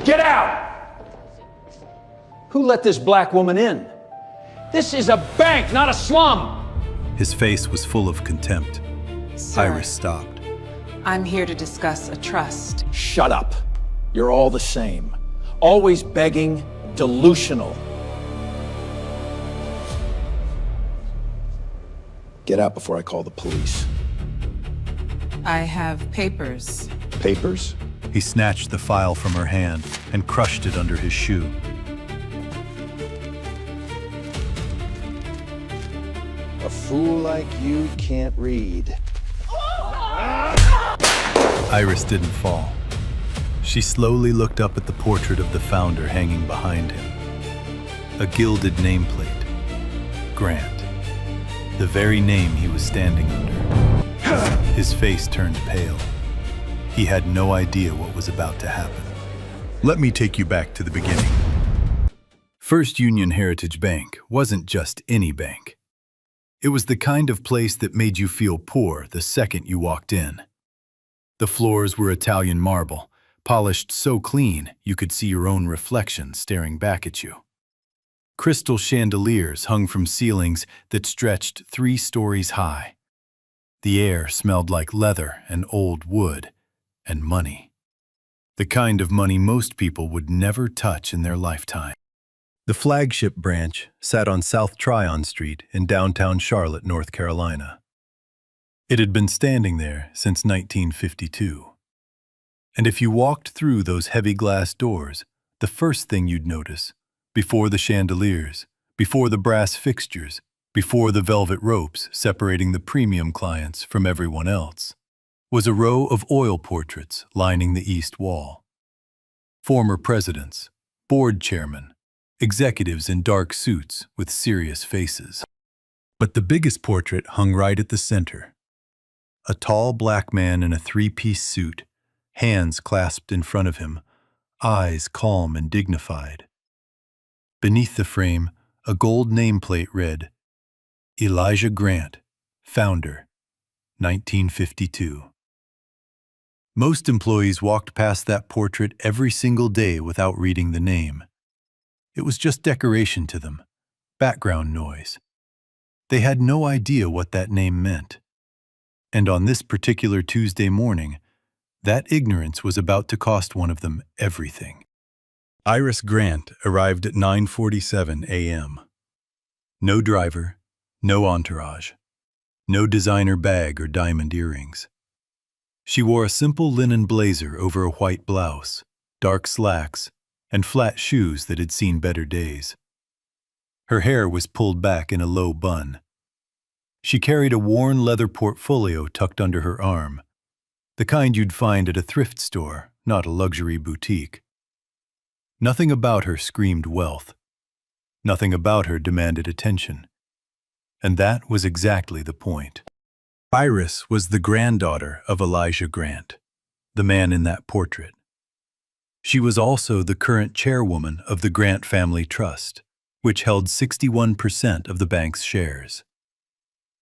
Get out! Who let this black woman in? This is a bank, not a slum! His face was full of contempt. Sir, Iris stopped. I'm here to discuss a trust. Shut up. You're all the same. Always begging, delusional. Get out before I call the police. I have papers. Papers? He snatched the file from her hand and crushed it under his shoe. A fool like you can't read. Iris didn't fall. She slowly looked up at the portrait of the founder hanging behind him. A gilded nameplate. Grant. The very name he was standing under. His face turned pale. He had no idea what was about to happen. Let me take you back to the beginning. First Union Heritage Bank wasn't just any bank. It was the kind of place that made you feel poor the second you walked in. The floors were Italian marble, polished so clean you could see your own reflection staring back at you. Crystal chandeliers hung from ceilings that stretched 3 stories high. The air smelled like leather and old wood and money. The kind of money most people would never touch in their lifetime. The flagship branch sat on South Tryon Street in downtown Charlotte, North Carolina. It had been standing there since 1952. And if you walked through those heavy glass doors, the first thing you'd notice, before the chandeliers, before the brass fixtures, before the velvet ropes separating the premium clients from everyone else, was a row of oil portraits lining the east wall. Former presidents, board chairmen, executives in dark suits with serious faces. But the biggest portrait hung right at the center. A tall black man in a 3-piece suit, hands clasped in front of him, eyes calm and dignified. Beneath the frame, a gold nameplate read, Elijah Grant, Founder, 1952. Most employees walked past that portrait every single day without reading the name. It was just decoration to them, background noise. They had no idea what that name meant. And on this particular Tuesday morning, that ignorance was about to cost one of them everything. Iris Grant arrived at 9:47 a.m. No driver, no entourage, no designer bag or diamond earrings. She wore a simple linen blazer over a white blouse, dark slacks, and flat shoes that had seen better days. Her hair was pulled back in a low bun. She carried a worn leather portfolio tucked under her arm, the kind you'd find at a thrift store, not a luxury boutique. Nothing about her screamed wealth. Nothing about her demanded attention. And that was exactly the point. Iris was the granddaughter of Elijah Grant, the man in that portrait. She was also the current chairwoman of the Grant Family Trust, which held 61% of the bank's shares.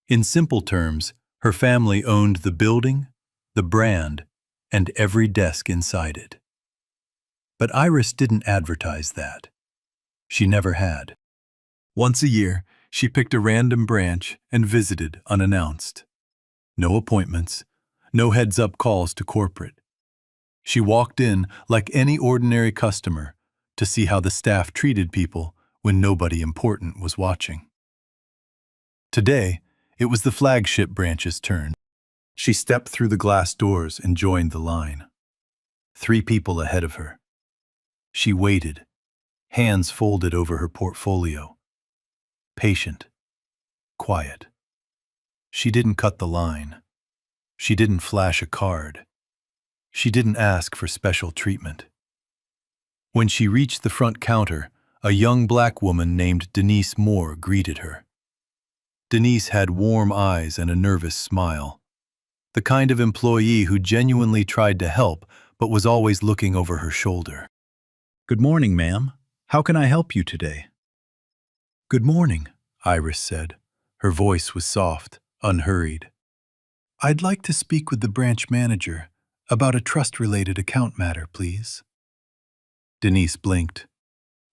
In simple terms, her family owned the building, the brand, and every desk inside it. But Iris didn't advertise that. She never had. Once a year, she picked a random branch and visited unannounced. No appointments, no heads-up calls to corporate. She walked in like any ordinary customer to see how the staff treated people when nobody important was watching. Today, it was the flagship branch's turn. She stepped through the glass doors and joined the line. 3 people ahead of her. She waited, hands folded over her portfolio. Patient, quiet. She didn't cut the line. She didn't flash a card. She didn't ask for special treatment. When she reached the front counter, a young black woman named Denise Moore greeted her. Denise had warm eyes and a nervous smile. The kind of employee who genuinely tried to help but was always looking over her shoulder. "Good morning, ma'am. How can I help you today?" "Good morning," Iris said. Her voice was soft, unhurried. "I'd like to speak with the branch manager about a trust-related account matter, please." Denise blinked.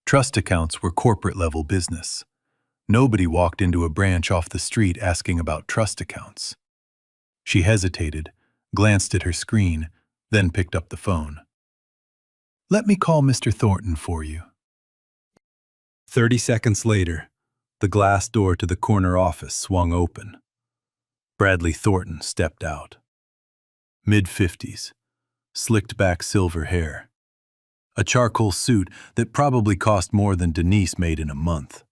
Trust accounts were corporate-level business. Nobody walked into a branch off the street asking about trust accounts. She hesitated, glanced at her screen, then picked up the phone. "Let me call Mr. Thornton for you." 30 seconds later, the glass door to the corner office swung open. Bradley Thornton stepped out. Mid-50s, slicked-back silver hair. A charcoal suit that probably cost more than Denise made in a month.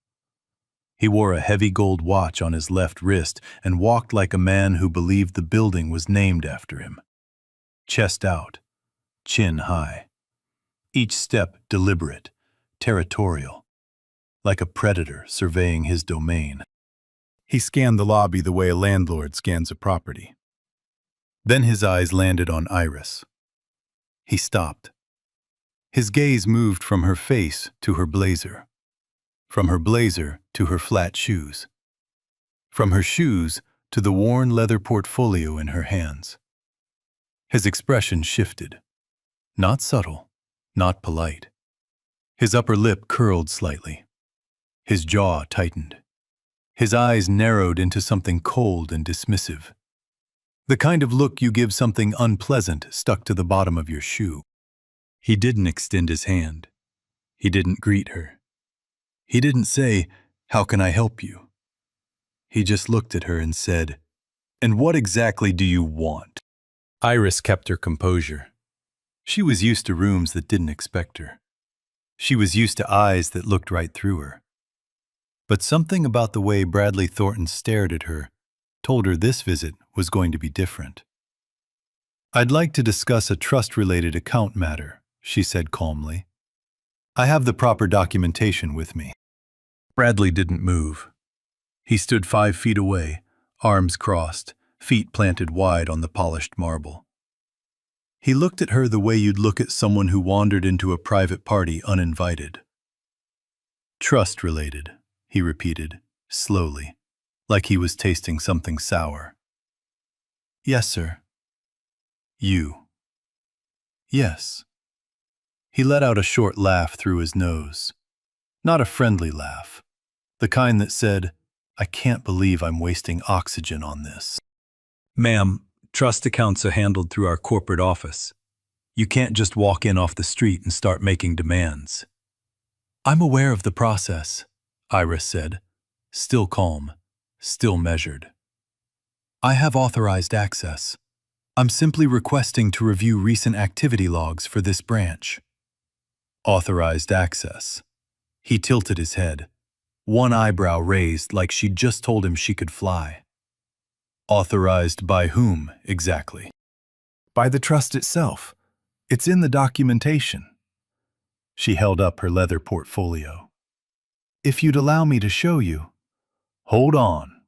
He wore a heavy gold watch on his left wrist and walked like a man who believed the building was named after him. Chest out, chin high. Each step deliberate, territorial, like a predator surveying his domain. He scanned the lobby the way a landlord scans a property. Then his eyes landed on Iris. He stopped. His gaze moved from her face to her blazer, from her blazer to her flat shoes, from her shoes to the worn leather portfolio in her hands. His expression shifted, not subtle, not polite. His upper lip curled slightly. His jaw tightened. His eyes narrowed into something cold and dismissive. The kind of look you give something unpleasant stuck to the bottom of your shoe. He didn't extend his hand. He didn't greet her. He didn't say, "How can I help you?" He just looked at her and said, "And what exactly do you want?" Iris kept her composure. She was used to rooms that didn't expect her. She was used to eyes that looked right through her. But something about the way Bradley Thornton stared at her told her this visit was going to be different. "I'd like to discuss a trust-related account matter," she said calmly. "I have the proper documentation with me." Bradley didn't move. He stood 5 feet away, arms crossed, feet planted wide on the polished marble. He looked at her the way you'd look at someone who wandered into a private party uninvited. "Trust-related," he repeated, slowly, like he was tasting something sour. "Yes, sir." "You." "Yes." He let out a short laugh through his nose. Not a friendly laugh. The kind that said, "I can't believe I'm wasting oxygen on this." "Ma'am, trust accounts are handled through our corporate office. You can't just walk in off the street and start making demands." "I'm aware of the process," Iris said, still calm, still measured. "I have authorized access. I'm simply requesting to review recent activity logs for this branch." Authorized access. He tilted his head, one eyebrow raised like she'd just told him she could fly. Authorized by whom, exactly? "By the trust itself. It's in the documentation." She held up her leather portfolio. "If you'd allow me to show you." "Hold on."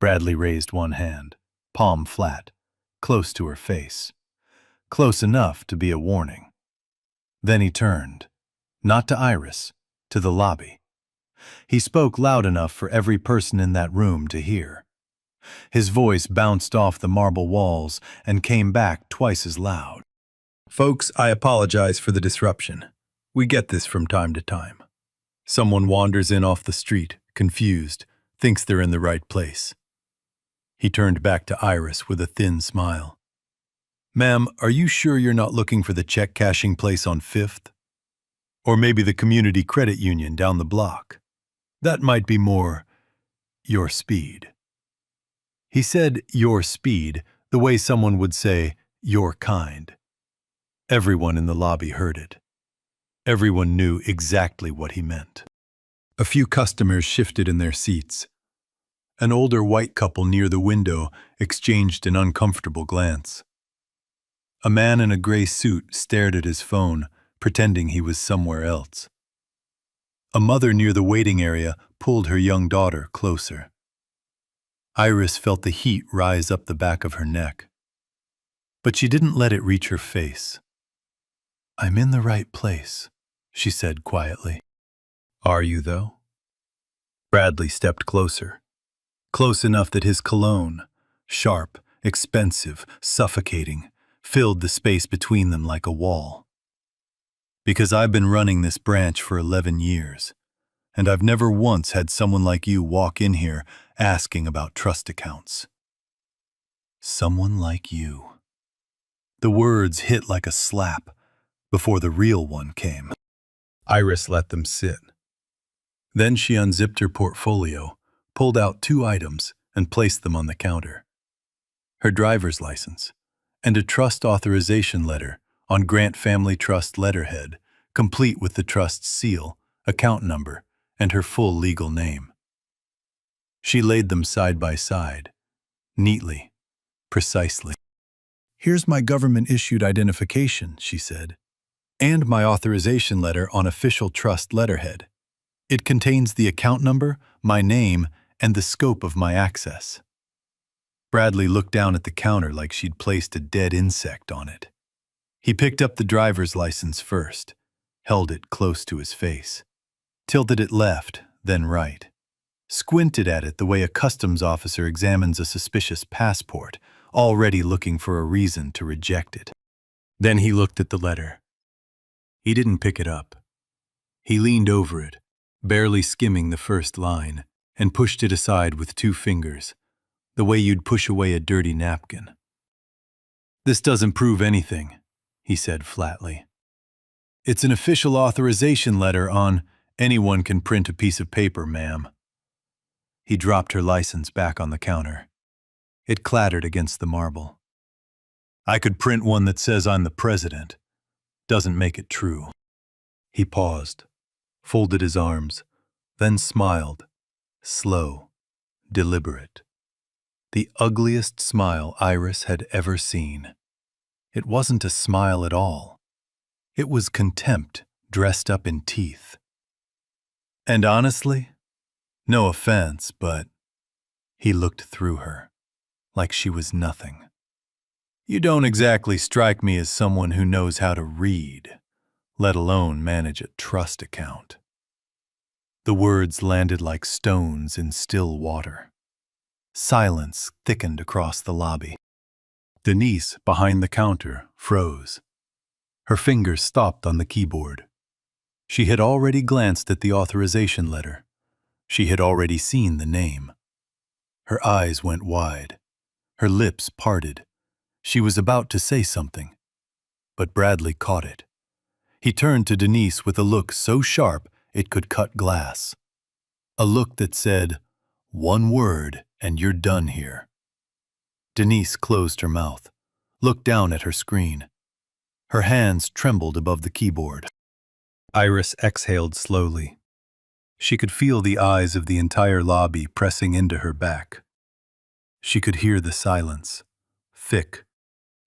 Bradley raised one hand, palm flat, close to her face. Close enough to be a warning. Then he turned, not to Iris, to the lobby. He spoke loud enough for every person in that room to hear. His voice bounced off the marble walls and came back twice as loud. "Folks, I apologize for the disruption. We get this from time to time. Someone wanders in off the street, confused, thinks they're in the right place." He turned back to Iris with a thin smile. "Ma'am, are you sure you're not looking for the check-cashing place on 5th? Or maybe the community credit union down the block? That might be more your speed." He said your speed the way someone would say your kind. Everyone in the lobby heard it. Everyone knew exactly what he meant. A few customers shifted in their seats. An older white couple near the window exchanged an uncomfortable glance. A man in a gray suit stared at his phone, pretending he was somewhere else. A mother near the waiting area pulled her young daughter closer. Iris felt the heat rise up the back of her neck. But she didn't let it reach her face. "I'm in the right place," she said quietly. "Are you, though?" Bradley stepped closer. Close enough that his cologne, sharp, expensive, suffocating, filled the space between them like a wall. Because I've been running this branch for 11 years, and I've never once had someone like you walk in here asking about trust accounts. Someone like you. The words hit like a slap before the real one came. Iris let them sit. Then she unzipped her portfolio, pulled out 2 items, and placed them on the counter. Her driver's license and a trust authorization letter on Grant Family Trust letterhead, complete with the trust's seal, account number, and her full legal name. She laid them side by side, neatly, precisely. "Here's my government-issued identification," she said, "and my authorization letter on official trust letterhead. It contains the account number, my name, and the scope of my access." Bradley looked down at the counter like she'd placed a dead insect on it. He picked up the driver's license first, held it close to his face, tilted it left, then right, squinted at it the way a customs officer examines a suspicious passport, already looking for a reason to reject it. Then he looked at the letter. He didn't pick it up. He leaned over it, barely skimming the first line, and pushed it aside with 2 fingers, the way you'd push away a dirty napkin. "This doesn't prove anything," he said flatly. "It's an official authorization letter on anyone can print a piece of paper, ma'am." He dropped her license back on the counter. It clattered against the marble. "I could print one that says I'm the president. Doesn't make it true." He paused, folded his arms, then smiled, slow, deliberate. The ugliest smile Iris had ever seen. It wasn't a smile at all. It was contempt dressed up in teeth. "And honestly, no offense, but..." He looked through her, like she was nothing. "You don't exactly strike me as someone who knows how to read, let alone manage a trust account." The words landed like stones in still water. Silence thickened across the lobby. Denise, behind the counter, froze. Her fingers stopped on the keyboard. She had already glanced at the authorization letter. She had already seen the name. Her eyes went wide. Her lips parted. She was about to say something, but Bradley caught it. He turned to Denise with a look so sharp it could cut glass. A look that said, "One word and you're done here." Denise closed her mouth, looked down at her screen. Her hands trembled above the keyboard. Iris exhaled slowly. She could feel the eyes of the entire lobby pressing into her back. She could hear the silence, thick,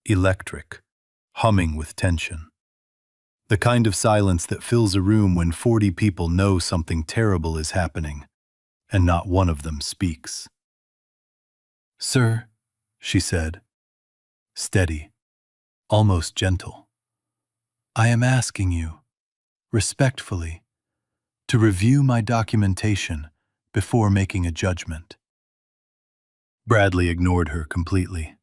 electric, humming with tension. The kind of silence that fills a room when 40 people know something terrible is happening, and not one of them speaks. "Sir," she said, steady, almost gentle, "I am asking you, respectfully, to review my documentation before making a judgment." Bradley ignored her completely.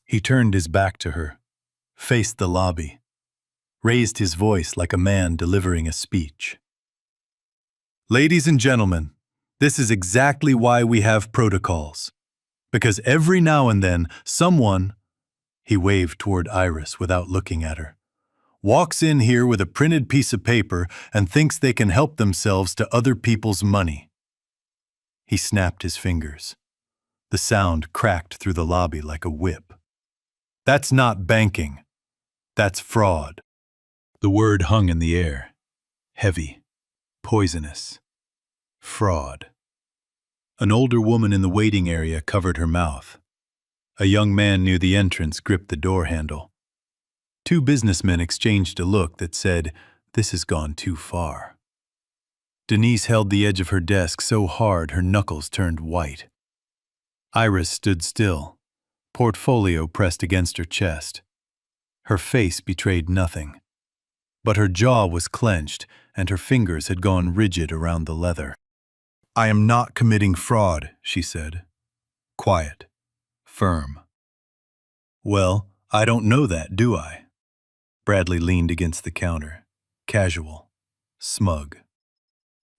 He turned his back to her, faced the lobby, raised his voice like a man delivering a speech. "Ladies and gentlemen, this is exactly why we have protocols. Because every now and then, someone," he waved toward Iris without looking at her, "walks in here with a printed piece of paper and thinks they can help themselves to other people's money." He snapped his fingers. The sound cracked through the lobby like a whip. "That's not banking. That's fraud." The word hung in the air, heavy, poisonous. Fraud. An older woman in the waiting area covered her mouth. A young man near the entrance gripped the door handle. 2 businessmen exchanged a look that said, "This has gone too far." Denise held the edge of her desk so hard her knuckles turned white. Iris stood still, portfolio pressed against her chest. Her face betrayed nothing, but her jaw was clenched and her fingers had gone rigid around the leather. "I am not committing fraud," she said. Quiet, firm. "Well, I don't know that, do I?" Bradley leaned against the counter, casual, smug.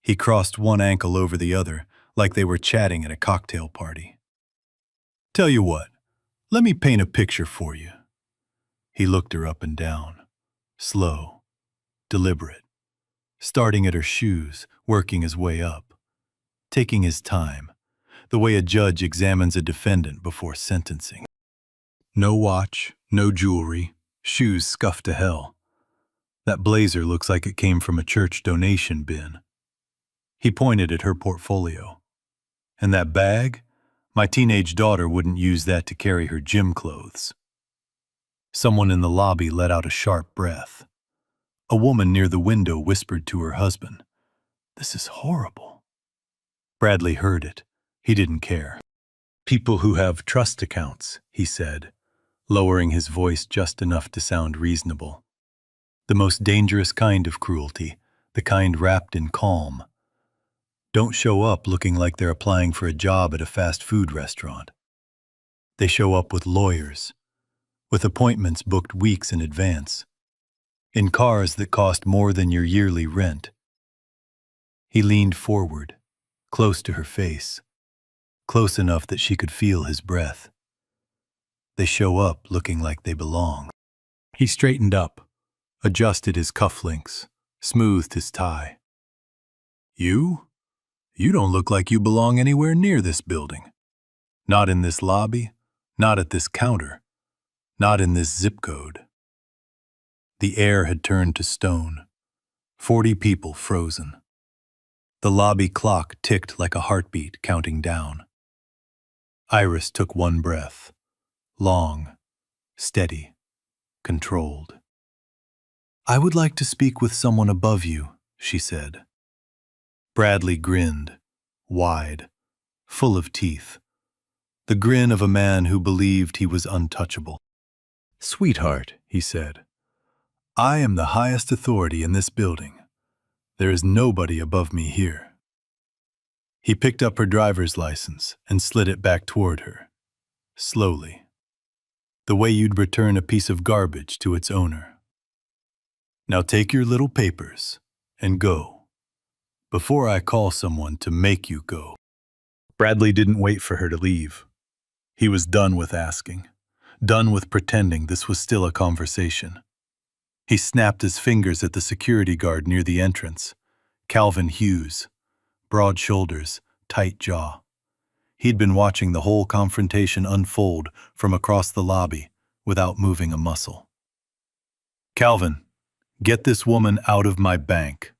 He crossed one ankle over the other like they were chatting at a cocktail party. "Tell you what, let me paint a picture for you." He looked her up and down, slow, deliberate, starting at her shoes, working his way up, taking his time, the way a judge examines a defendant before sentencing. No watch, no jewelry, shoes scuffed to hell. That blazer looks like it came from a church donation bin. He pointed at her portfolio. And that bag? My teenage daughter wouldn't use that to carry her gym clothes. Someone in the lobby let out a sharp breath. A woman near the window whispered to her husband, "This is horrible." Bradley heard it. He didn't care. "People who have trust accounts," he said, lowering his voice just enough to sound reasonable. "The most dangerous kind of cruelty, the kind wrapped in calm. Don't show up looking like they're applying for a job at a fast food restaurant. They show up with lawyers, with appointments booked weeks in advance, in cars that cost more than your yearly rent." He leaned forward, close to her face, close enough that she could feel his breath. They show up looking like they belong. He straightened up, adjusted his cufflinks, smoothed his tie. You don't look like you belong anywhere near this building. Not in this lobby, not at this counter, not in this zip code." The air had turned to stone. 40 people frozen. The lobby clock ticked like a heartbeat counting down. Iris took one breath. Long, steady, controlled. "I would like to speak with someone above you," she said. Bradley grinned, wide, full of teeth. The grin of a man who believed he was untouchable. "Sweetheart," he said, "I am the highest authority in this building. There is nobody above me here." He picked up her driver's license and slid it back toward her, slowly, the way you'd return a piece of garbage to its owner. "Now take your little papers and go, before I call someone to make you go." Bradley didn't wait for her to leave. He was done with asking, done with pretending this was still a conversation. He snapped his fingers at the security guard near the entrance, Calvin Hughes, broad shoulders, tight jaw. He'd been watching the whole confrontation unfold from across the lobby without moving a muscle. "Calvin, get this woman out of my bank.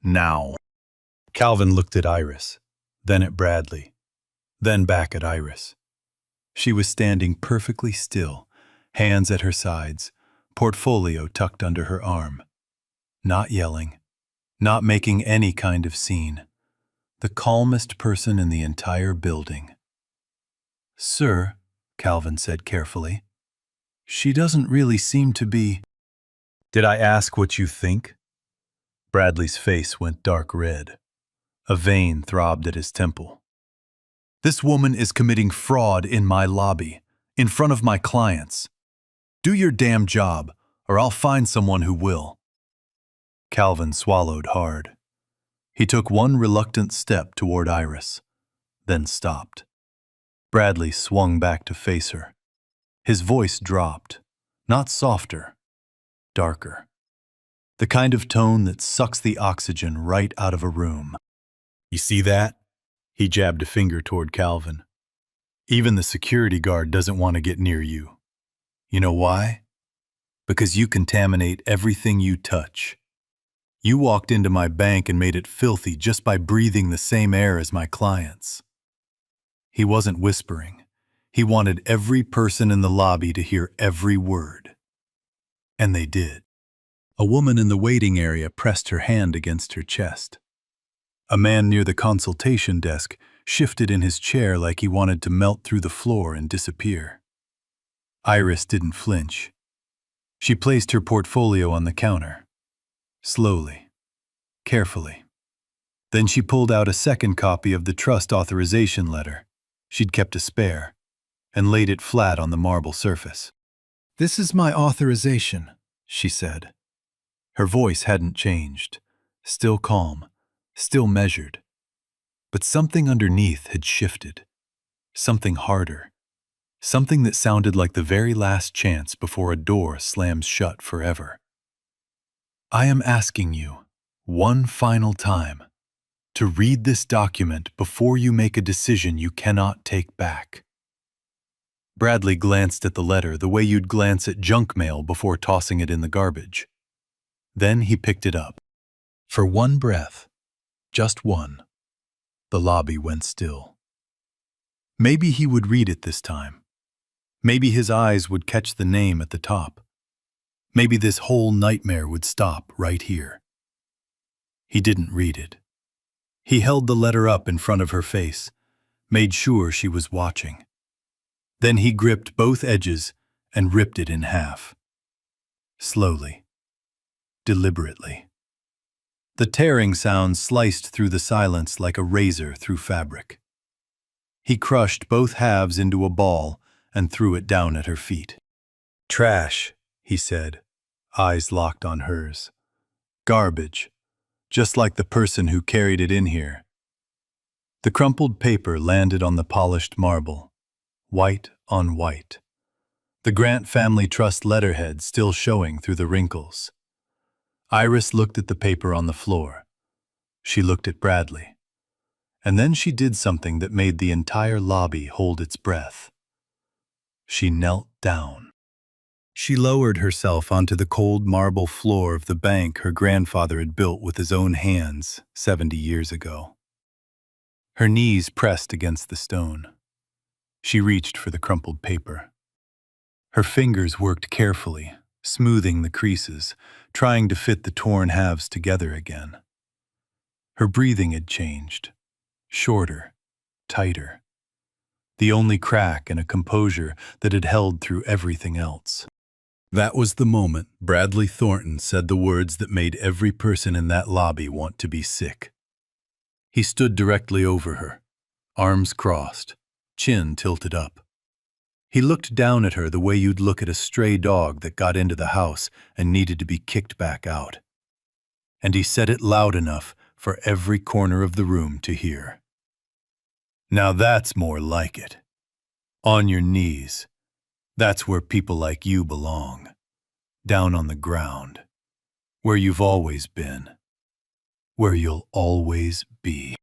Now." Calvin looked at Iris, then at Bradley, then back at Iris. She was standing perfectly still, hands at her sides, portfolio tucked under her arm. Not yelling, not making any kind of scene. The calmest person in the entire building. "Sir," Calvin said carefully, "she doesn't really seem to be—" "Did I ask what you think?" Bradley's face went dark red. A vein throbbed at his temple. "This woman is committing fraud in my lobby, in front of my clients. Do your damn job, or I'll find someone who will." Calvin swallowed hard. He took one reluctant step toward Iris, then stopped. Bradley swung back to face her. His voice dropped, not softer, darker. The kind of tone that sucks the oxygen right out of a room. "You see that?" He jabbed a finger toward Calvin. "Even the security guard doesn't want to get near you. You know why? Because you contaminate everything you touch. You walked into my bank and made it filthy just by breathing the same air as my clients." He wasn't whispering. He wanted every person in the lobby to hear every word. And they did. A woman in the waiting area pressed her hand against her chest. A man near the consultation desk shifted in his chair like he wanted to melt through the floor and disappear. Iris didn't flinch. She placed her portfolio on the counter. Slowly, carefully. Then she pulled out a second copy of the trust authorization letter. She'd kept a spare, and laid it flat on the marble surface. "This is my authorization," she said. Her voice hadn't changed, still calm, still measured. But something underneath had shifted, something harder, something that sounded like the very last chance before a door slams shut forever. I am asking you, one final time, to read this document before you make a decision you cannot take back. Bradley glanced at the letter the way you'd glance at junk mail before tossing it in the garbage. Then he picked it up. For one breath, just one, the lobby went still. Maybe he would read it this time. Maybe his eyes would catch the name at the top. Maybe this whole nightmare would stop right here. He didn't read it. He held the letter up in front of her face, made sure she was watching. Then he gripped both edges and ripped it in half. Slowly, deliberately. The tearing sound sliced through the silence like a razor through fabric. He crushed both halves into a ball and threw it down at her feet. Trash, he said, eyes locked on hers. Garbage, just like the person who carried it in here. The crumpled paper landed on the polished marble, white on white. The Grant Family Trust letterhead still showing through the wrinkles. Iris looked at the paper on the floor. She looked at Bradley. And then she did something that made the entire lobby hold its breath. She knelt down. She lowered herself onto the cold marble floor of the bank her grandfather had built with his own hands 70 years ago. Her knees pressed against the stone. She reached for the crumpled paper. Her fingers worked carefully, smoothing the creases, trying to fit the torn halves together again. Her breathing had changed, shorter, tighter. The only crack in a composure that had held through everything else. That was the moment Bradley Thornton said the words that made every person in that lobby want to be sick. He stood directly over her, arms crossed, chin tilted up. He looked down at her the way you'd look at a stray dog that got into the house and needed to be kicked back out. And he said it loud enough for every corner of the room to hear. Now that's more like it. On your knees. That's where people like you belong. Down on the ground. Where you've always been. Where you'll always be.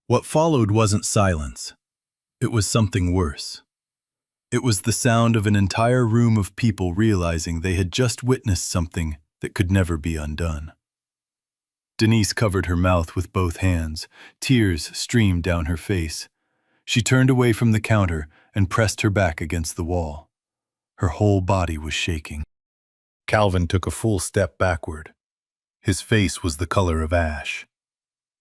What followed wasn't silence. It was something worse. It was the sound of an entire room of people realizing they had just witnessed something that could never be undone. Denise covered her mouth with both hands. Tears streamed down her face. She turned away from the counter and pressed her back against the wall. Her whole body was shaking. Calvin took a full step backward. His face was the color of ash.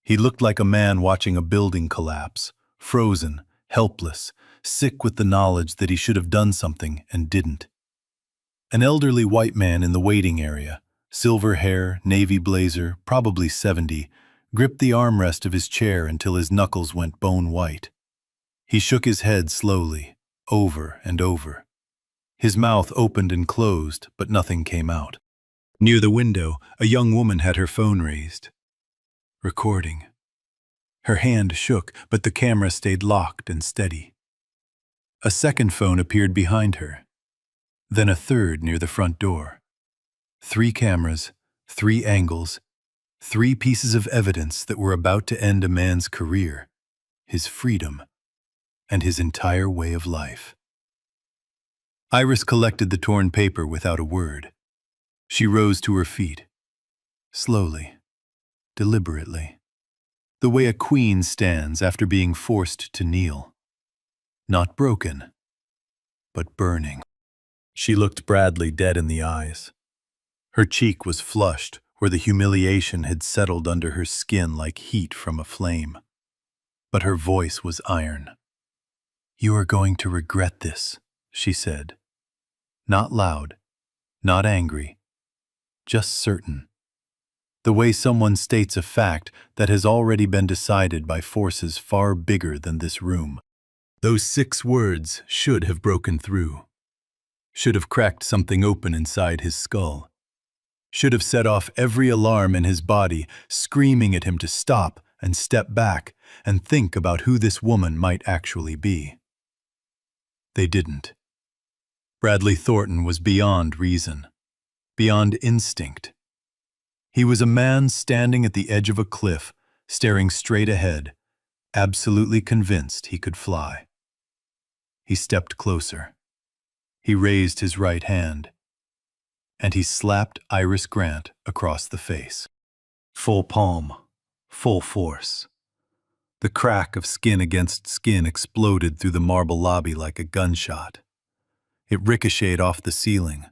He looked like a man watching a building collapse, frozen, helpless, sick with the knowledge that he should have done something and didn't. An elderly white man in the waiting area, silver hair, navy blazer, probably 70, gripped the armrest of his chair until his knuckles went bone white. He shook his head slowly, over and over. His mouth opened and closed, but nothing came out. Near the window, a young woman had her phone raised. Recording. Her hand shook, but the camera stayed locked and steady. A second phone appeared behind her. Then a third near the front door. 3 cameras, 3 angles, 3 pieces of evidence that were about to end a man's career, his freedom, and his entire way of life. Iris collected the torn paper without a word. She rose to her feet. Slowly, deliberately. The way a queen stands after being forced to kneel. Not broken, but burning. She looked Bradley dead in the eyes. Her cheek was flushed where the humiliation had settled under her skin like heat from a flame. But her voice was iron. "You are going to regret this," she said. Not loud, not angry, just certain. The way someone states a fact that has already been decided by forces far bigger than this room. Those 6 words should have broken through. Should have cracked something open inside his skull. should have set off every alarm in his body, screaming at him to stop and step back and think about who this woman might actually be. They didn't. Bradley Thornton was beyond reason, beyond instinct. He was a man standing at the edge of a cliff, staring straight ahead, absolutely convinced he could fly. He stepped closer. He raised his right hand, and he slapped Iris Grant across the face. Full palm, full force. The crack of skin against skin exploded through the marble lobby like a gunshot. It ricocheted off the ceiling,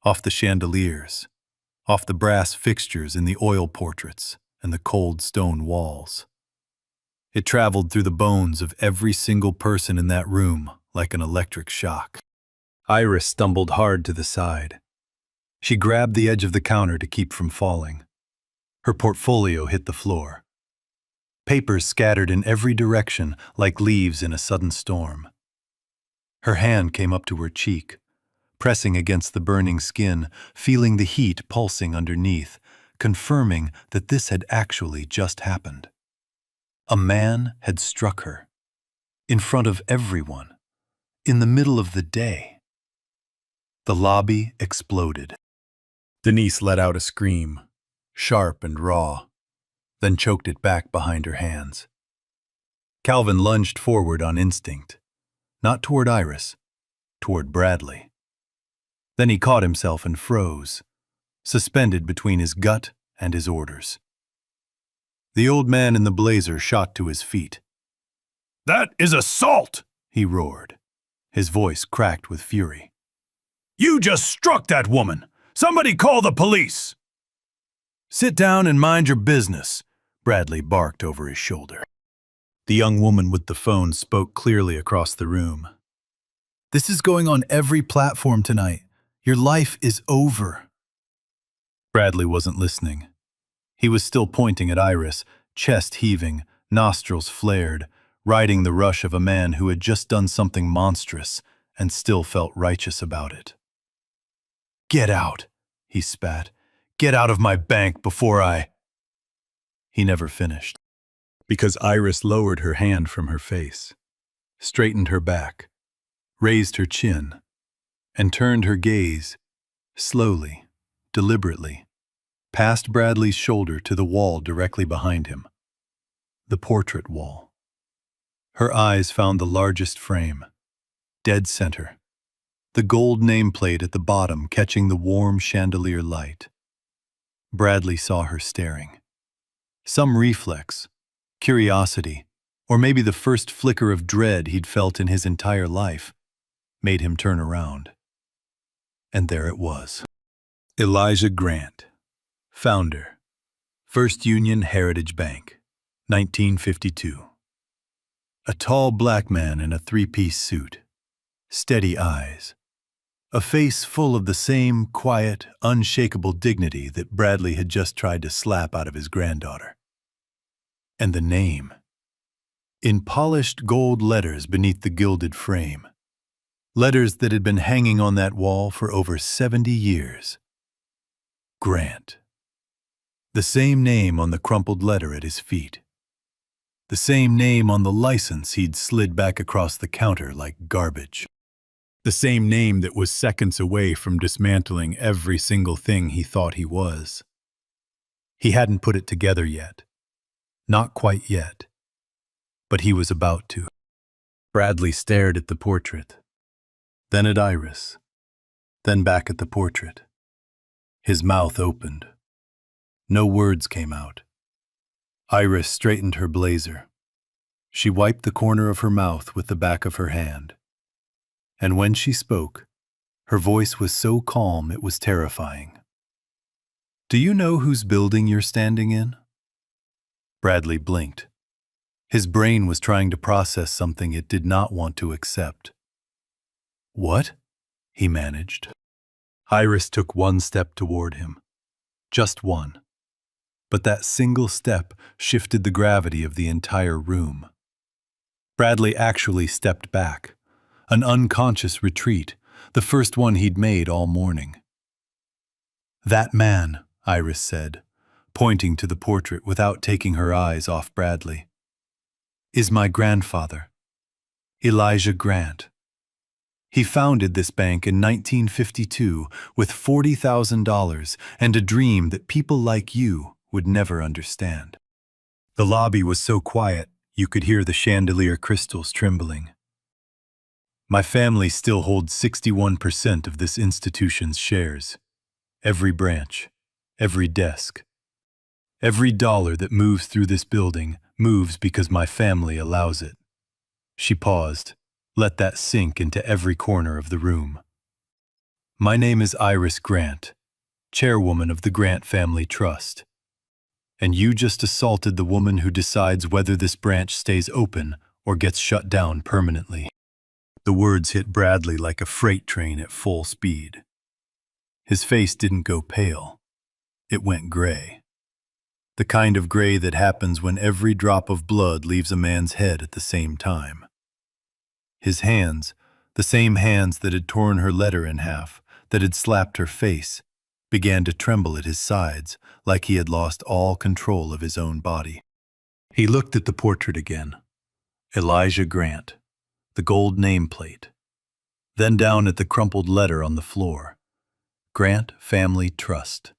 off the chandeliers, off the brass fixtures in the oil portraits and the cold stone walls. It traveled through the bones of every single person in that room like an electric shock. Iris stumbled hard to the side. She grabbed the edge of the counter to keep from falling. Her portfolio hit the floor. Papers scattered in every direction like leaves in a sudden storm. Her hand came up to her cheek, pressing against the burning skin, feeling the heat pulsing underneath, confirming that this had actually just happened. A man had struck her, in front of everyone, in the middle of the day. The lobby exploded. Denise let out a scream, sharp and raw, then choked it back behind her hands. Calvin lunged forward on instinct, not toward Iris, toward Bradley. Then he caught himself and froze, suspended between his gut and his orders. The old man in the blazer shot to his feet. "That is assault!" he roared, his voice cracked with fury. "You just struck that woman! Somebody call the police!" "Sit down and mind your business," Bradley barked over his shoulder. The young woman with the phone spoke clearly across the room. "This is going on every platform tonight. Your life is over." Bradley wasn't listening. He was still pointing at Iris, chest heaving, nostrils flared, riding the rush of a man who had just done something monstrous and still felt righteous about it. "Get out," he spat. "Get out of my bank before I—" He never finished, because Iris lowered her hand from her face, straightened her back, raised her chin, and turned her gaze, slowly, deliberately, past Bradley's shoulder to the wall directly behind him, the portrait wall. Her eyes found the largest frame, dead center, the gold nameplate at the bottom catching the warm chandelier light. Bradley saw her staring. Some reflex, curiosity, or maybe the first flicker of dread he'd felt in his entire life, made him turn around. And there it was. Elijah Grant, founder, First Union Heritage Bank, 1952. A tall black man in a three-piece suit, steady eyes, a face full of the same quiet, unshakable dignity that Bradley had just tried to slap out of his granddaughter. And the name, in polished gold letters beneath the gilded frame, letters that had been hanging on that wall for over 70 years. Grant. The same name on the crumpled letter at his feet. The same name on the license he'd slid back across the counter like garbage. The same name that was seconds away from dismantling every single thing he thought he was. He hadn't put it together yet. Not quite yet. But he was about to. Bradley stared at the portrait, then at Iris, then back at the portrait. His mouth opened. No words came out. Iris straightened her blazer. She wiped the corner of her mouth with the back of her hand. And when she spoke, her voice was so calm it was terrifying. "Do you know whose building you're standing in?" Bradley blinked. His brain was trying to process something it did not want to accept. "What?" he managed. Iris took one step toward him. Just one. But that single step shifted the gravity of the entire room. Bradley actually stepped back. An unconscious retreat, the first one he'd made all morning. That man, Iris said, pointing to the portrait without taking her eyes off Bradley, is my grandfather, Elijah Grant. He founded this bank in 1952 with $40,000 and a dream that people like you would never understand. The lobby was so quiet, you could hear the chandelier crystals trembling. My family still holds 61% of this institution's shares. Every branch, every desk, every dollar that moves through this building moves because my family allows it. She paused. Let that sink into every corner of the room. My name is Iris Grant, chairwoman of the Grant Family Trust. And you just assaulted the woman who decides whether this branch stays open or gets shut down permanently. The words hit Bradley like a freight train at full speed. His face didn't go pale. It went gray. The kind of gray that happens when every drop of blood leaves a man's head at the same time. His hands, the same hands that had torn her letter in half, that had slapped her face, began to tremble at his sides like he had lost all control of his own body. He looked at the portrait again. Elijah Grant, the gold nameplate. Then down at the crumpled letter on the floor. Grant Family Trust.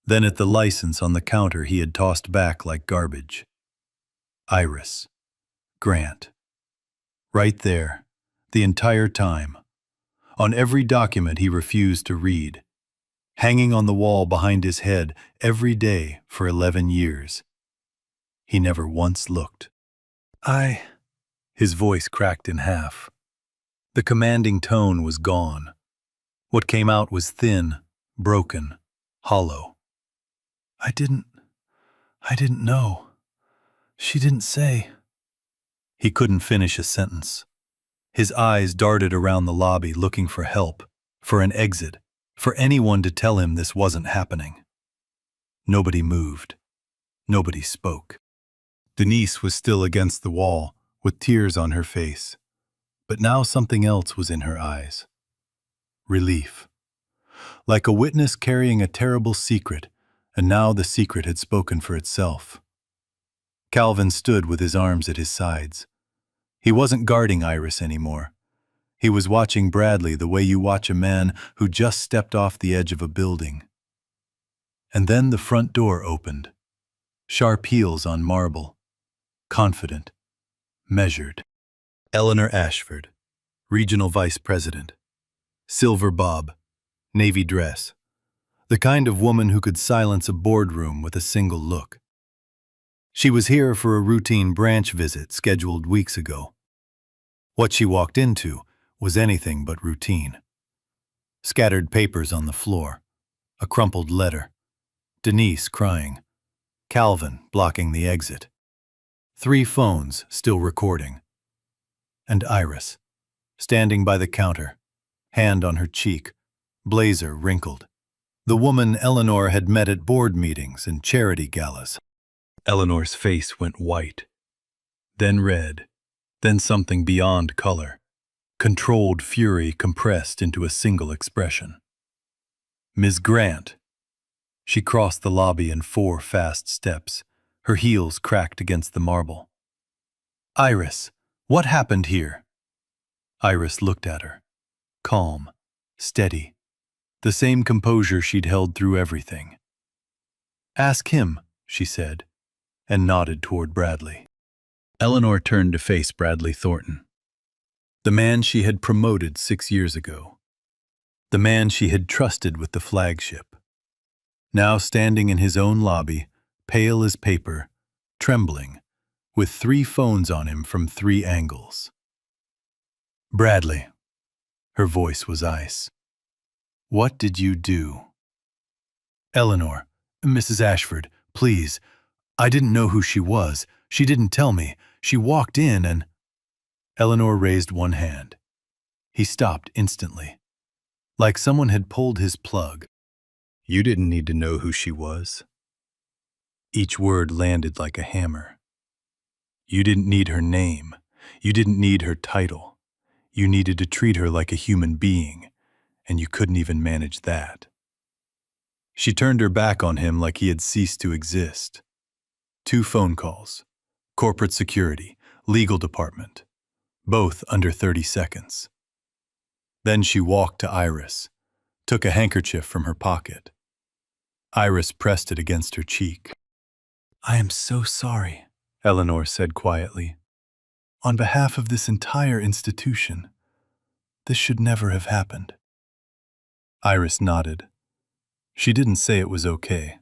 Then at the license on the counter he had tossed back like garbage. Iris Grant. Right there, the entire time. On every document he refused to read. Hanging on the wall behind his head every day for 11 years. He never once looked. His voice cracked in half. The commanding tone was gone. What came out was thin, broken, hollow. I didn't know. She didn't say. He couldn't finish a sentence. His eyes darted around the lobby looking for help, for an exit, for anyone to tell him this wasn't happening. Nobody moved. Nobody spoke. Denise was still against the wall, with tears on her face. But now something else was in her eyes. Relief. Like a witness carrying a terrible secret, and now the secret had spoken for itself. Calvin stood with his arms at his sides. He wasn't guarding Iris anymore. He was watching Bradley the way you watch a man who just stepped off the edge of a building. And then the front door opened. Sharp heels on marble. Confident. Measured. Eleanor Ashford, Regional Vice President. Silver bob. Navy dress. The kind of woman who could silence a boardroom with a single look. She was here for a routine branch visit scheduled weeks ago. What she walked into was anything but routine. Scattered papers on the floor, a crumpled letter, Denise crying, Calvin blocking the exit, 3 phones still recording, and Iris, standing by the counter, hand on her cheek, blazer wrinkled. The woman Eleanor had met at board meetings and charity galas. Eleanor's face went white, then red, then something beyond color. Controlled fury compressed into a single expression. Ms. Grant. She crossed the lobby in 4 fast steps, her heels cracked against the marble. Iris, what happened here? Iris looked at her, calm, steady, the same composure she'd held through everything. Ask him, she said, and nodded toward Bradley. Eleanor turned to face Bradley Thornton, the man she had promoted 6 years ago, the man she had trusted with the flagship, now standing in his own lobby, pale as paper, trembling, with 3 phones on him from 3 angles. Bradley. Her voice was ice. What did you do? Eleanor, Mrs. Ashford, please. I didn't know who she was. She didn't tell me. She walked in and... Eleanor raised one hand. He stopped instantly, like someone had pulled his plug. You didn't need to know who she was. Each word landed like a hammer. You didn't need her name. You didn't need her title. You needed to treat her like a human being, and you couldn't even manage that. She turned her back on him like he had ceased to exist. 2 phone calls. Corporate security, legal department. Both under 30 seconds. Then she walked to Iris, took a handkerchief from her pocket. Iris pressed it against her cheek. "I am so sorry," Eleanor said quietly. "On behalf of this entire institution, this should never have happened." Iris nodded. She didn't say it was okay,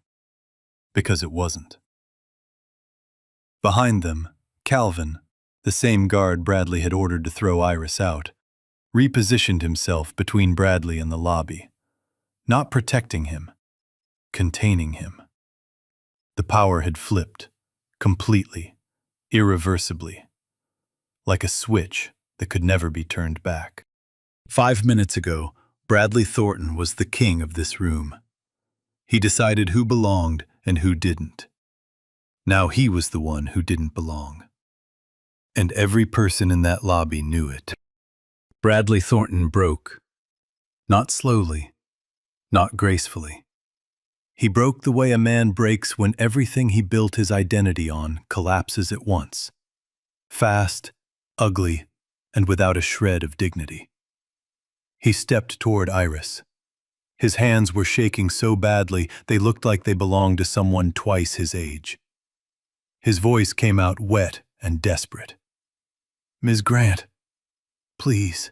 because it wasn't. Behind them, Calvin, the same guard Bradley had ordered to throw Iris out, repositioned himself between Bradley and the lobby, not protecting him, containing him. The power had flipped, completely, irreversibly, like a switch that could never be turned back. 5 minutes ago, Bradley Thornton was the king of this room. He decided who belonged and who didn't. Now he was the one who didn't belong. And every person in that lobby knew it. Bradley Thornton broke. Not slowly, not gracefully. He broke the way a man breaks when everything he built his identity on collapses at once. Fast, ugly, and without a shred of dignity. He stepped toward Iris. His hands were shaking so badly they looked like they belonged to someone twice his age. His voice came out wet and desperate. "Ms. Grant, please,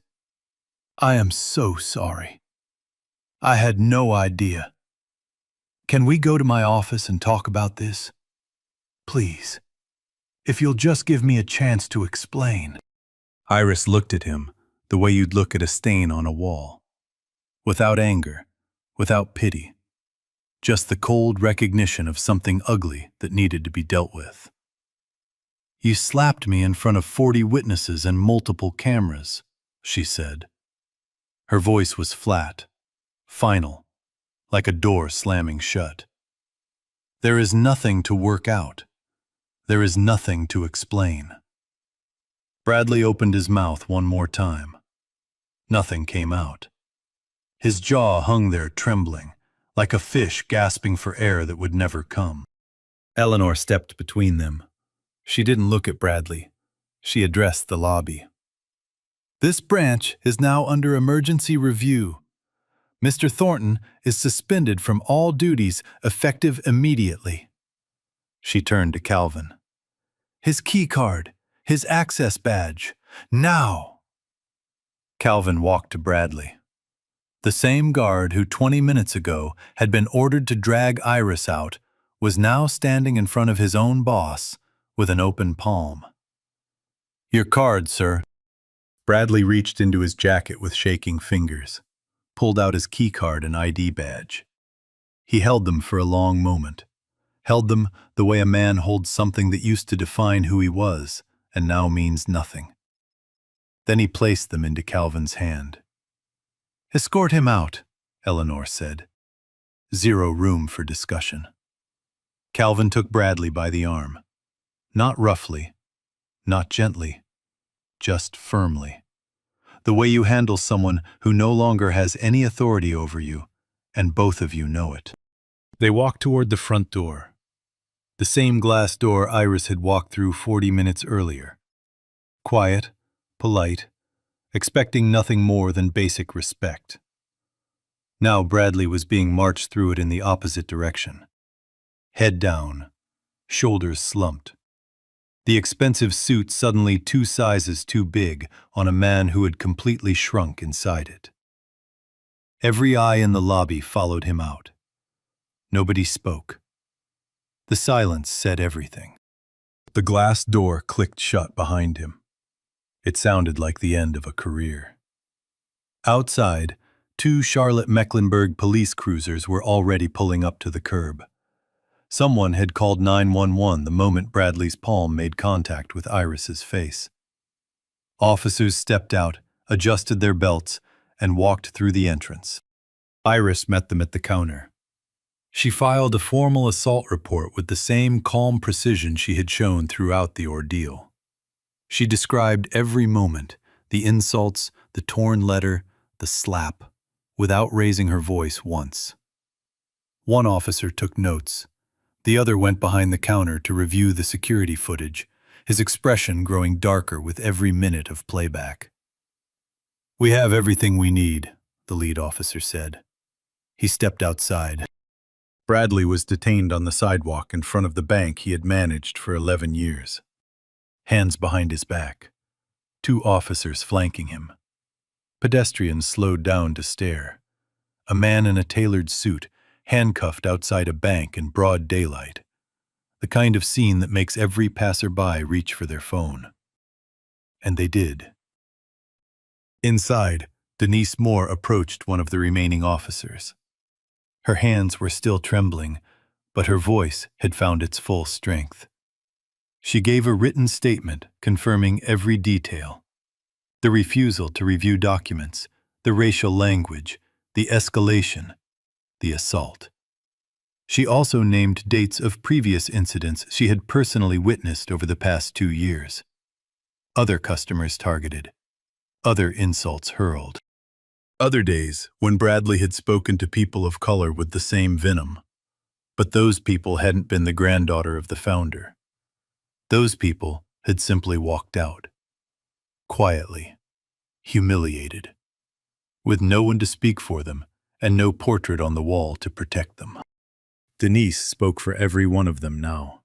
I am so sorry. I had no idea. Can we go to my office and talk about this? Please, if you'll just give me a chance to explain." Iris looked at him the way you'd look at a stain on a wall. Without anger, without pity. Just the cold recognition of something ugly that needed to be dealt with. "You slapped me in front of 40 witnesses and multiple cameras," she said. Her voice was flat, final, like a door slamming shut. "There is nothing to work out. There is nothing to explain." Bradley opened his mouth one more time. Nothing came out. His jaw hung there trembling, like a fish gasping for air that would never come. Eleanor stepped between them. She didn't look at Bradley. She addressed the lobby. "This branch is now under emergency review. Mr. Thornton is suspended from all duties effective immediately." She turned to Calvin. "His key card, his access badge, now!" Calvin walked to Bradley. The same guard who 20 minutes ago had been ordered to drag Iris out was now standing in front of his own boss with an open palm. "Your card, sir." Bradley reached into his jacket with shaking fingers, pulled out his key card and ID badge. He held them for a long moment, held them the way a man holds something that used to define who he was and now means nothing. Then he placed them into Calvin's hand. "Escort him out," Eleanor said. Zero room for discussion. Calvin took Bradley by the arm. Not roughly, not gently, just firmly. The way you handle someone who no longer has any authority over you, and both of you know it. They walked toward the front door. The same glass door Iris had walked through 40 minutes earlier. Quiet, polite, expecting nothing more than basic respect. Now Bradley was being marched through it in the opposite direction. Head down, shoulders slumped. The expensive suit suddenly 2 sizes too big on a man who had completely shrunk inside it. Every eye in the lobby followed him out. Nobody spoke. The silence said everything. The glass door clicked shut behind him. It sounded like the end of a career. Outside, 2 Charlotte Mecklenburg police cruisers were already pulling up to the curb. Someone had called 911 the moment Bradley's palm made contact with Iris's face. Officers stepped out, adjusted their belts, and walked through the entrance. Iris met them at the counter. She filed a formal assault report with the same calm precision she had shown throughout the ordeal. She described every moment, the insults, the torn letter, the slap, without raising her voice once. One officer took notes. The other went behind the counter to review the security footage, his expression growing darker with every minute of playback. "We have everything we need," the lead officer said. He stepped outside. Bradley was detained on the sidewalk in front of the bank he had managed for 11 years. Hands behind his back. 2 officers flanking him. Pedestrians slowed down to stare. A man in a tailored suit, handcuffed outside a bank in broad daylight. The kind of scene that makes every passerby reach for their phone. And they did. Inside, Denise Moore approached one of the remaining officers. Her hands were still trembling, but her voice had found its full strength. She gave a written statement confirming every detail. The refusal to review documents, the racial language, the escalation, the assault. She also named dates of previous incidents she had personally witnessed over the past 2 years. Other customers targeted. Other insults hurled. Other days when Bradley had spoken to people of color with the same venom. But those people hadn't been the granddaughter of the founder. Those people had simply walked out. Quietly. Humiliated. With no one to speak for them and no portrait on the wall to protect them. Denise spoke for every one of them now.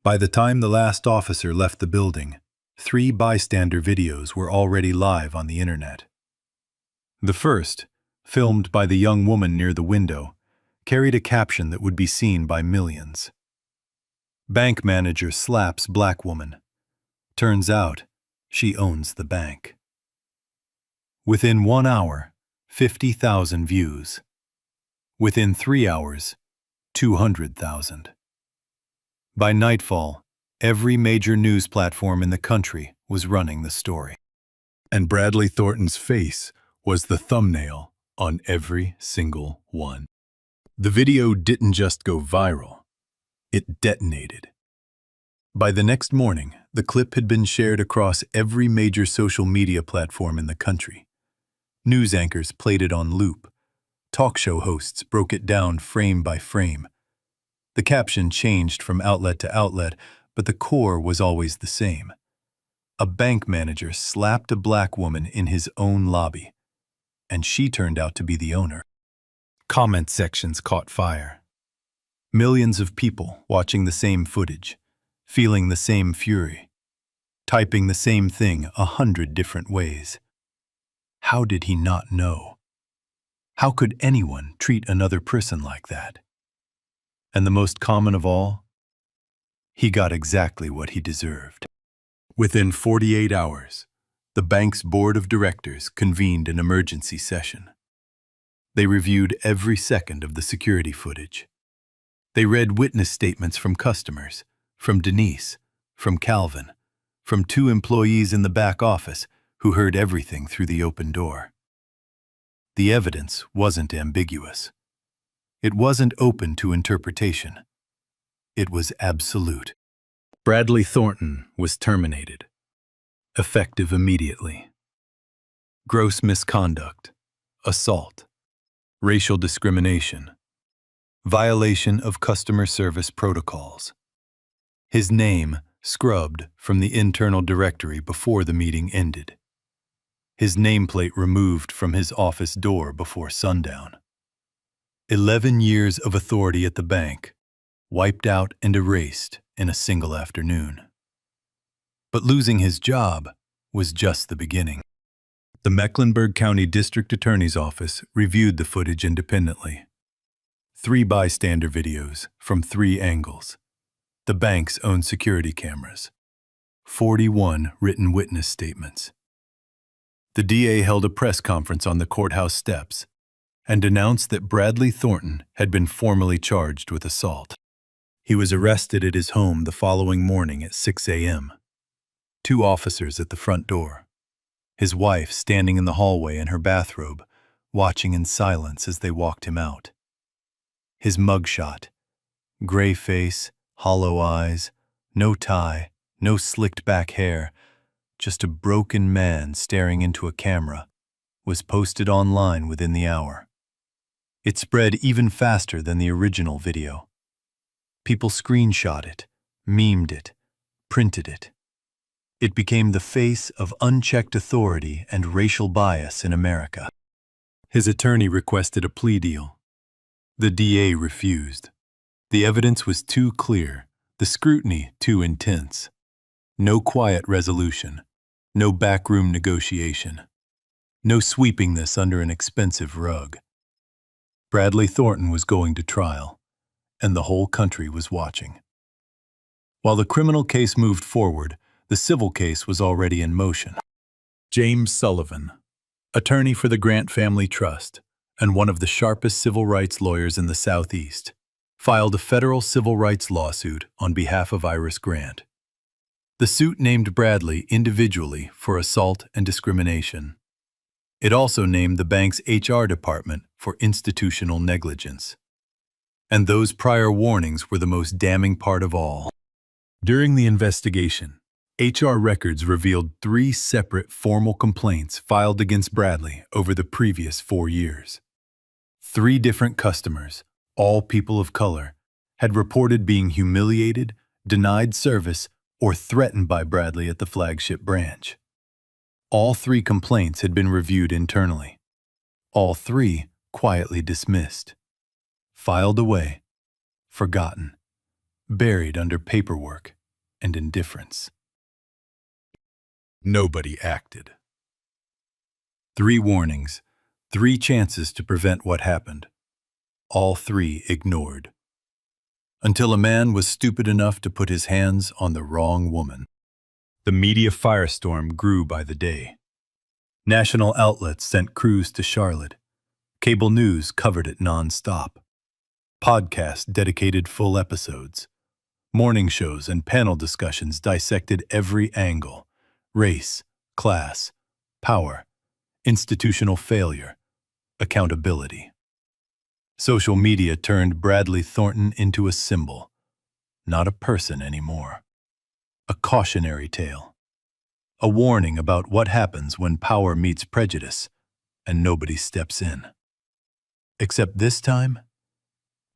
By the time the last officer left the building, 3 bystander videos were already live on the internet. The first, filmed by the young woman near the window, carried a caption that would be seen by millions. "Bank manager slaps black woman. Turns out, she owns the bank." Within 1 hour, 50,000 views. Within 3 hours, 200,000. By nightfall, every major news platform in the country was running the story. And Bradley Thornton's face was the thumbnail on every single one. The video didn't just go viral. It detonated. By the next morning, the clip had been shared across every major social media platform in the country. News anchors played it on loop. Talk show hosts broke it down frame by frame. The caption changed from outlet to outlet, but the core was always the same. A bank manager slapped a black woman in his own lobby, and she turned out to be the owner. Comment sections caught fire. Millions of people watching the same footage, feeling the same fury, typing the same thing 100 different ways. How did he not know? How could anyone treat another person like that? And the most common of all, he got exactly what he deserved. Within 48 hours, the bank's board of directors convened an emergency session. They reviewed every second of the security footage. They read witness statements from customers, from Denise, from Calvin, from 2 employees in the back office who heard everything through the open door. The evidence wasn't ambiguous. It wasn't open to interpretation. It was absolute. Bradley Thornton was terminated. Effective immediately. Gross misconduct, assault, racial discrimination, violation of customer service protocols. His name scrubbed from the internal directory before the meeting ended. His nameplate removed from his office door before sundown. 11 years of authority at the bank, wiped out and erased in a single afternoon. But losing his job was just the beginning. The Mecklenburg County District Attorney's Office reviewed the footage independently. 3 bystander videos from 3 angles. The bank's own security cameras. 41 written witness statements. The DA held a press conference on the courthouse steps and announced that Bradley Thornton had been formally charged with assault. He was arrested at his home the following morning at 6 a.m. 2 officers at the front door. His wife standing in the hallway in her bathrobe, watching in silence as they walked him out. His mugshot, gray face, hollow eyes, no tie, no slicked back hair, just a broken man staring into a camera, was posted online within the hour. It spread even faster than the original video. People screenshot it, memed it, printed it. It became the face of unchecked authority and racial bias in America. His attorney requested a plea deal. The DA refused. The evidence was too clear, the scrutiny too intense. No quiet resolution, no backroom negotiation, no sweeping this under an expensive rug. Bradley Thornton was going to trial, and the whole country was watching. While the criminal case moved forward, the civil case was already in motion. James Sullivan, attorney for the Grant Family Trust and one of the sharpest civil rights lawyers in the Southeast, filed a federal civil rights lawsuit on behalf of Iris Grant. The suit named Bradley individually for assault and discrimination. It also named the bank's HR department for institutional negligence. And those prior warnings were the most damning part of all. During the investigation, HR records revealed 3 separate formal complaints filed against Bradley over the previous 4 years. 3 different customers, all people of color, had reported being humiliated, denied service, or threatened by Bradley at the flagship branch. All 3 complaints had been reviewed internally. All 3 quietly dismissed, filed away, forgotten, buried under paperwork and indifference. Nobody acted. 3 warnings, 3 chances to prevent what happened. All 3 ignored. Until a man was stupid enough to put his hands on the wrong woman. The media firestorm grew by the day. National outlets sent crews to Charlotte. Cable news covered it non-stop. Podcasts dedicated full episodes. Morning shows and panel discussions dissected every angle: race, class, power, institutional failure, accountability. Social media turned Bradley Thornton into a symbol, not a person anymore. A cautionary tale. A warning about what happens when power meets prejudice and nobody steps in. Except this time,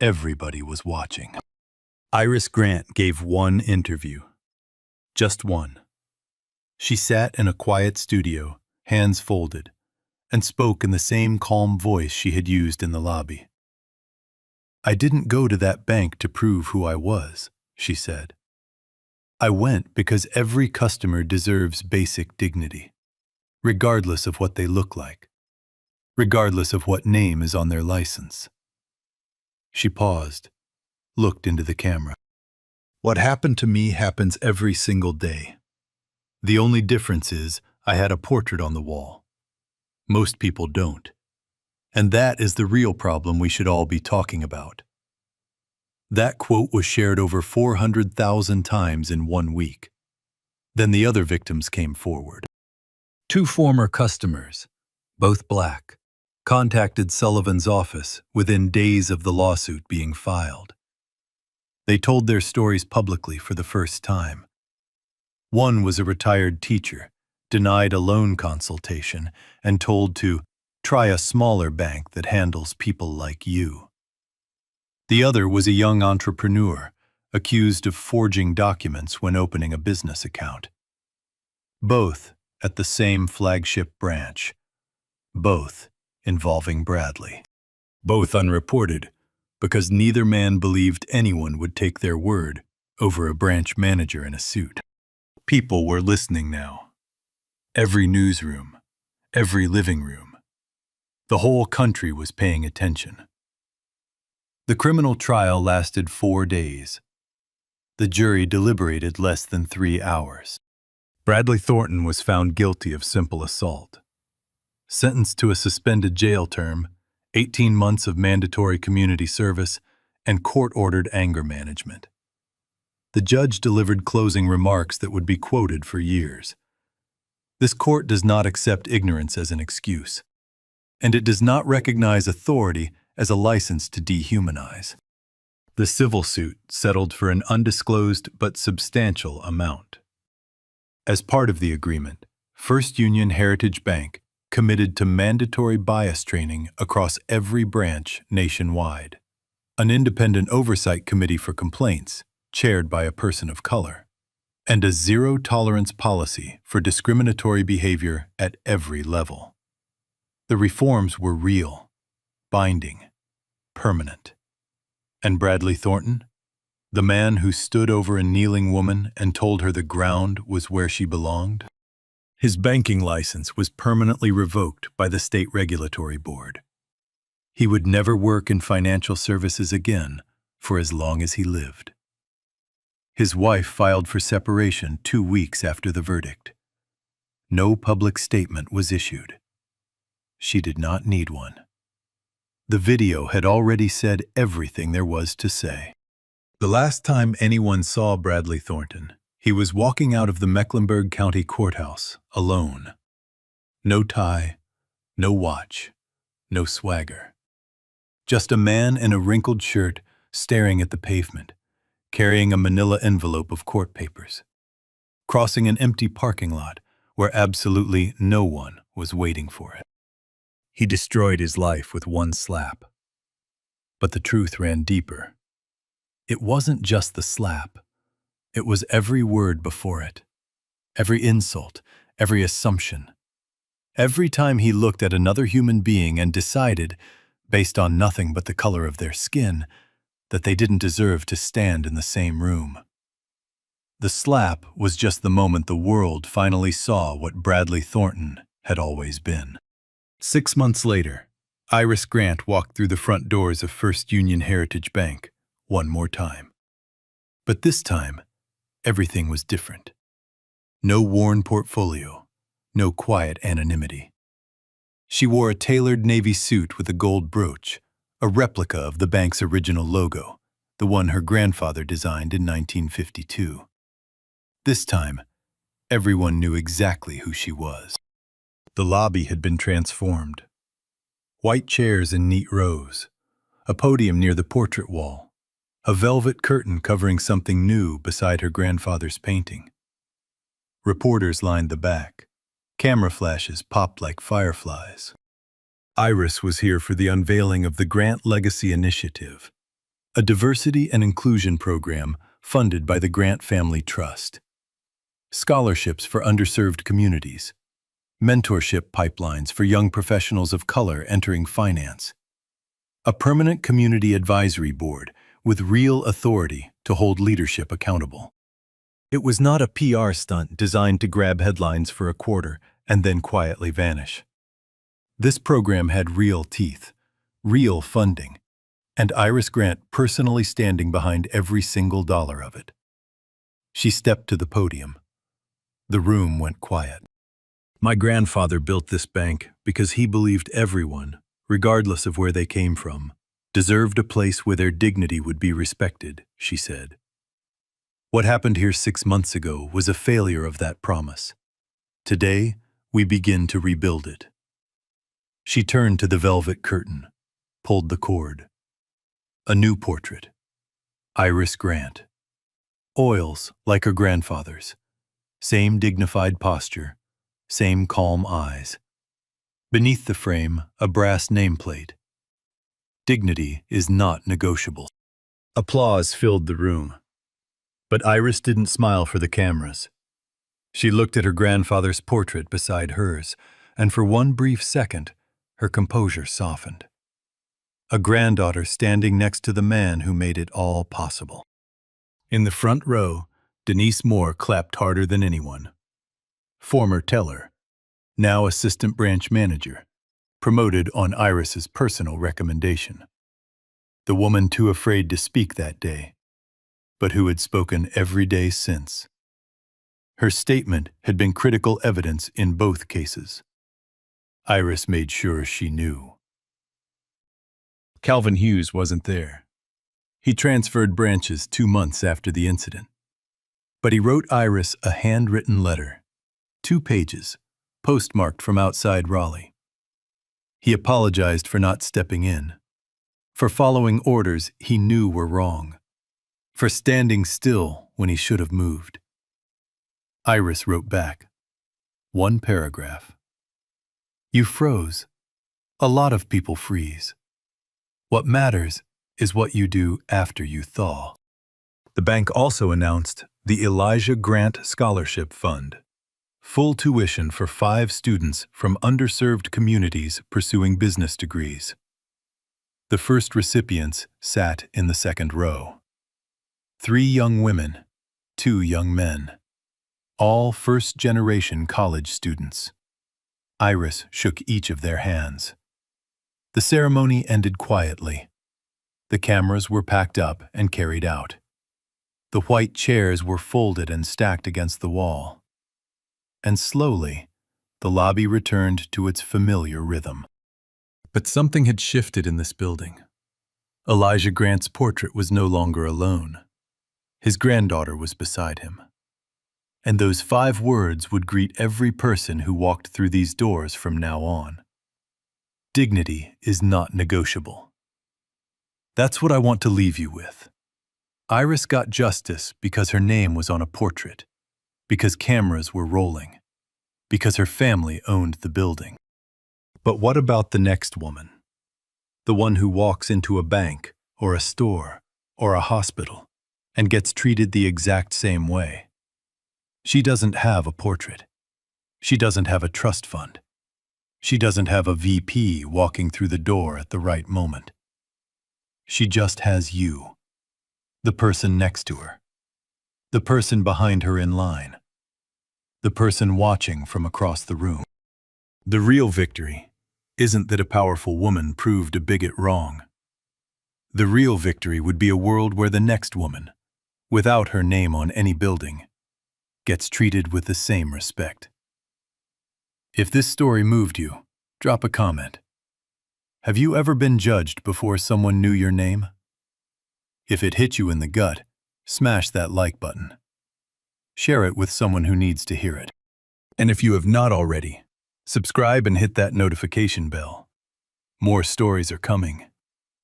everybody was watching. Iris Grant gave one interview. Just one. She sat in a quiet studio, hands folded, and spoke in the same calm voice she had used in the lobby. "I didn't go to that bank to prove who I was," she said. "I went because every customer deserves basic dignity, regardless of what they look like, regardless of what name is on their license." She paused, looked into the camera. "What happened to me happens every single day. The only difference is I had a portrait on the wall. Most people don't. And that is the real problem we should all be talking about." That quote was shared over 400,000 times in 1 week. Then the other victims came forward. 2 former customers, both black, contacted Sullivan's office within days of the lawsuit being filed. They told their stories publicly for the first time. One was a retired teacher, denied a loan consultation, and told to try a smaller bank that handles people like you. The other was a young entrepreneur, accused of forging documents when opening a business account. Both at the same flagship branch. Both involving Bradley. Both unreported, because neither man believed anyone would take their word over a branch manager in a suit. People were listening now. Every newsroom, every living room. The whole country was paying attention. The criminal trial lasted 4 days. The jury deliberated less than 3 hours. Bradley Thornton was found guilty of simple assault. Sentenced to a suspended jail term, 18 months of mandatory community service, and court-ordered anger management. The judge delivered closing remarks that would be quoted for years. This court does not accept ignorance as an excuse, and it does not recognize authority as a license to dehumanize. The civil suit settled for an undisclosed but substantial amount. As part of the agreement, First Union Heritage Bank, committed to mandatory bias training across every branch nationwide, an independent oversight committee for complaints, chaired by a person of color, and a zero-tolerance policy for discriminatory behavior at every level. The reforms were real, binding, permanent. And Bradley Thornton, the man who stood over a kneeling woman and told her the ground was where she belonged? His banking license was permanently revoked by the state regulatory board. He would never work in financial services again for as long as he lived. His wife filed for separation 2 weeks after the verdict. No public statement was issued. She did not need one. The video had already said everything there was to say. The last time anyone saw Bradley Thornton, he was walking out of the Mecklenburg County Courthouse alone. No tie, no watch, no swagger. Just a man in a wrinkled shirt staring at the pavement, carrying a manila envelope of court papers, crossing an empty parking lot where absolutely no one was waiting for it. He destroyed his life with one slap. But the truth ran deeper. It wasn't just the slap. It was every word before it, every insult, every assumption. Every time he looked at another human being and decided, based on nothing but the color of their skin, that they didn't deserve to stand in the same room. The slap was just the moment the world finally saw what Bradley Thornton had always been. 6 months later, Iris Grant walked through the front doors of First Union Heritage Bank one more time. But this time, everything was different. No worn portfolio, no quiet anonymity. She wore a tailored navy suit with a gold brooch, a replica of the bank's original logo, the one her grandfather designed in 1952. This time, everyone knew exactly who she was. The lobby had been transformed. White chairs in neat rows, a podium near the portrait wall, a velvet curtain covering something new beside her grandfather's painting. Reporters lined the back. Camera flashes popped like fireflies. Iris was here for the unveiling of the Grant Legacy Initiative, a diversity and inclusion program funded by the Grant Family Trust. Scholarships for underserved communities, mentorship pipelines for young professionals of color entering finance, a permanent community advisory board with real authority to hold leadership accountable. It was not a PR stunt designed to grab headlines for a quarter and then quietly vanish. This program had real teeth, real funding, and Iris Grant personally standing behind every single dollar of it. She stepped to the podium. The room went quiet. My grandfather built this bank because he believed everyone, regardless of where they came from, deserved a place where their dignity would be respected, she said. What happened here 6 months ago was a failure of that promise. Today, we begin to rebuild it. She turned to the velvet curtain, pulled the cord. A new portrait. Iris Grant. Oils like her grandfather's. Same dignified posture, same calm eyes. Beneath the frame, a brass nameplate. Dignity is not negotiable. Applause filled the room. But Iris didn't smile for the cameras. She looked at her grandfather's portrait beside hers, and for one brief second, her composure softened. A granddaughter standing next to the man who made it all possible. In the front row, Denise Moore clapped harder than anyone. Former teller, now assistant branch manager, promoted on Iris's personal recommendation. The woman too afraid to speak that day, but who had spoken every day since. Her statement had been critical evidence in both cases. Iris made sure she knew. Calvin Hughes wasn't there. He transferred branches 2 months after the incident. But he wrote Iris a handwritten letter, 2 pages, postmarked from outside Raleigh. He apologized for not stepping in, for following orders he knew were wrong, for standing still when he should have moved. Iris wrote back, 1 paragraph. You froze. A lot of people freeze. What matters is what you do after you thaw. The bank also announced the Elijah Grant Scholarship Fund. Full tuition for 5 students from underserved communities pursuing business degrees. The first recipients sat in the second row. 3 young women, 2 young men. All first-generation college students. Iris shook each of their hands. The ceremony ended quietly. The cameras were packed up and carried out. The white chairs were folded and stacked against the wall. And slowly, the lobby returned to its familiar rhythm. But something had shifted in this building. Elijah Grant's portrait was no longer alone. His granddaughter was beside him. And those 5 words would greet every person who walked through these doors from now on. Dignity is not negotiable. That's what I want to leave you with. Iris got justice because her name was on a portrait, because cameras were rolling, because her family owned the building. But what about the next woman? The one who walks into a bank, or a store, or a hospital, and gets treated the exact same way. She doesn't have a portrait. She doesn't have a trust fund. She doesn't have a VP walking through the door at the right moment. She just has you, the person next to her, the person behind her in line, the person watching from across the room. The real victory isn't that a powerful woman proved a bigot wrong. The real victory would be a world where the next woman, without her name on any building, gets treated with the same respect. If this story moved you, drop a comment. Have you ever been judged before someone knew your name? If it hit you in the gut, smash that like button. Share it with someone who needs to hear it. And if you have not already, subscribe and hit that notification bell. More stories are coming,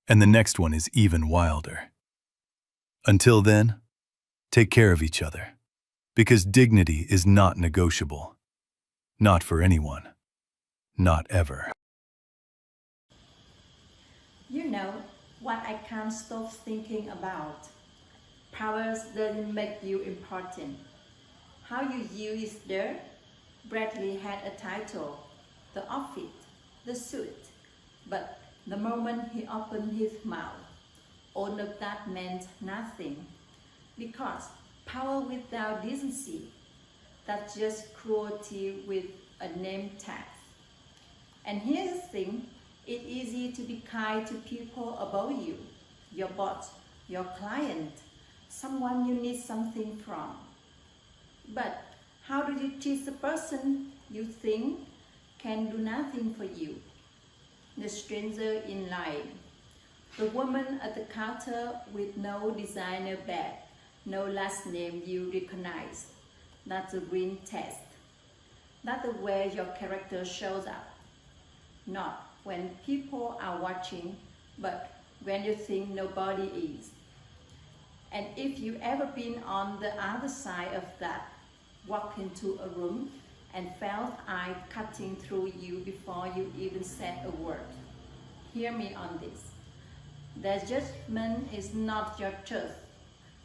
and the next one is even wilder. Until then, take care of each other, because dignity is not negotiable. Not for anyone. Not ever. You know what I can't stop thinking about? Power doesn't make you important. How you use it there? Bradley had a title, the outfit, the suit. But the moment he opened his mouth, all of that meant nothing. Because power without decency, that's just cruelty with a name tag. And here's the thing, it's easy to be kind to people above you, your boss, your client, someone you need something from. But how do you treat the person you think can do nothing for you? The stranger in line, the woman at the counter with no designer bag, no last name you recognize. That's a green test. That's the way your character shows up. Not when people are watching, but when you think nobody is. And if you've ever been on the other side of that, walk into a room and felt eye cutting through you before you even said a word, hear me on this. Their judgment is not your truth.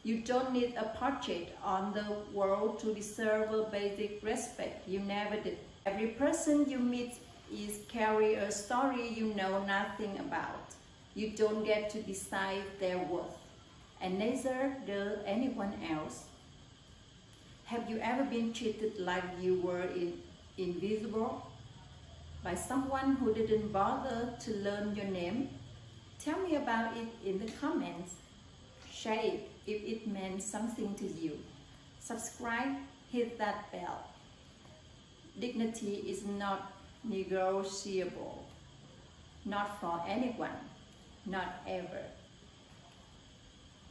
You don't need a portrait on the wall to deserve a basic respect. You never did. Every person you meet is carry a story you know nothing about. You don't get to decide their worth, and neither does anyone else. Have you ever been treated like you were invisible by someone who didn't bother to learn your name? Tell me about it in the comments. Share it if it meant something to you. Subscribe, hit that bell. Dignity is not negotiable. Not for anyone. Not ever.